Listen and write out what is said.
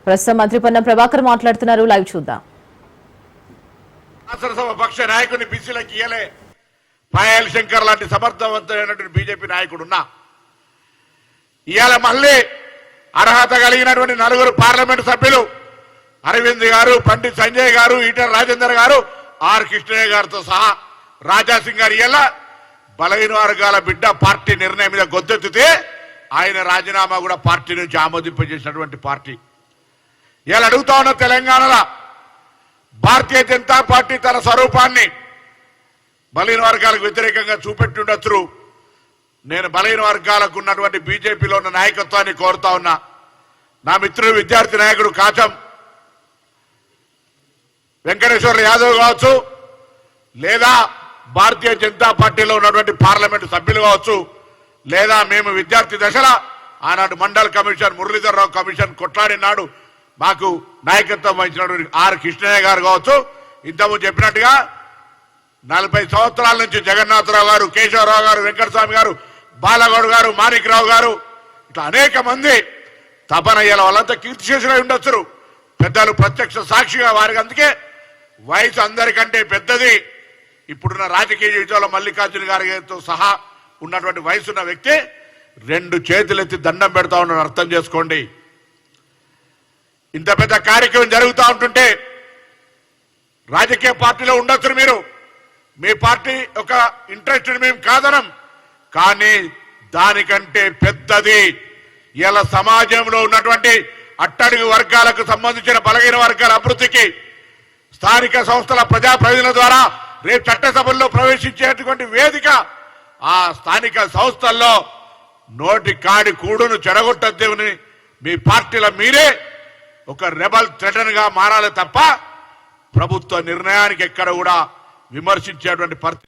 ప్రస్తుతం మంత్రి పొన్నం ప్రభాకర్ మాట్లాడుతున్నారు. లైవ్ చూద్దాం. శాసనసభ పక్ష నాయకుడిని బీసీలకు ఇయ్యలే. పాయల్ శంకర్ లాంటి సమర్థవంతమైనటువంటి బీజేపీ నాయకుడు ఉన్నా ఇవాళ మళ్ళీ అర్హత కలిగినటువంటి 4 పార్లమెంటు సభ్యులు అరవింద్ గారు, పండిత్ సంజయ్ గారు, ఈటల రాజేందర్ గారు, ఆర్ కృష్ణయ్య గారితో సహా రాజాసింగ్ గారు ఇవాళ బలహీన వర్గాల బిడ్డ పార్టీ నిర్ణయం మీద గొంతెత్తితే ఆయన రాజీనామా కూడా పార్టీ నుంచి ఆమోదింపజేసినటువంటి పార్టీ. ఇవాళ అడుగుతా ఉన్న తెలంగాణలో భారతీయ జనతా పార్టీ తన స్వరూపాన్ని బలహీన వర్గాలకు వ్యతిరేకంగా చూపెట్టి ఉండొచ్చు. నేను బలహీన వర్గాలకు ఉన్నటువంటి బీజేపీలో ఉన్న నాయకత్వాన్ని కోరుతా ఉన్నా. నా మిత్రుడు విద్యార్థి నాయకుడు కాచం వెంకటేశ్వర యాదవ్ కావచ్చు, లేదా భారతీయ జనతా పార్టీలో ఉన్నటువంటి పార్లమెంటు సభ్యులు కావచ్చు, లేదా మేము విద్యార్థి దశలో ఆనాడు మండల్ కమిషన్, మురళీధర్ రావు కమిషన్ కొట్లాడినాడు మాకు నాయకత్వం వహించినటువంటి ఆర్ కృష్ణయ్య గారు కావచ్చు, ఇంతకుముందు చెప్పినట్టుగా 40 సంవత్సరాల నుంచి జగన్నాథరావు గారు, కేశవరావు గారు, వెంకటస్వామి గారు, బాలగౌడ్ గారు, మాణిక్రావు గారు, ఇట్లా అనేక మంది తపనయ్యాల వాళ్ళంతా కీర్తిశేషులై ఉండొచ్చు. పెద్దలు ప్రత్యక్ష సాక్షిగా వారికి. అందుకే వయసు అందరికంటే పెద్దది. ఇప్పుడున్న రాజకీయ జీవితంలో మల్లికార్జున గారితో సహా ఉన్నటువంటి వయసున్న వ్యక్తి 2 చేతులెత్తి దండం పెడతా ఉన్నాడు. అర్థం చేసుకోండి. ఇంత పెద్ద కార్యక్రమం జరుగుతూ ఉంటుంటే రాజకీయ పార్టీలో ఉండొచ్చు మీరు, మీ పార్టీ ఒక ఇంట్రెస్టెడ్ మేము కాదనం, కానీ దానికంటే పెద్దది ఇలా సమాజంలో ఉన్నటువంటి అట్టడుగు వర్గాలకు సంబంధించిన బలహీన వర్గాల అభివృద్ధికి స్థానిక సంస్థల ప్రజాప్రతినిధుల ద్వారా రేపు చట్టసభల్లో ప్రవేశించేటువంటి వేదిక. ఆ స్థానిక సంస్థల్లో నోటి కాడి కూడును చెడగొట్టద్దేమని మీ పార్టీలో మీరే ఒక రెబల్ థ్రెటన్ గా మారాలి తప్ప ప్రభుత్వ నిర్ణయానికి ఎక్కడ కూడా విమర్శించేటువంటి పరిస్థితి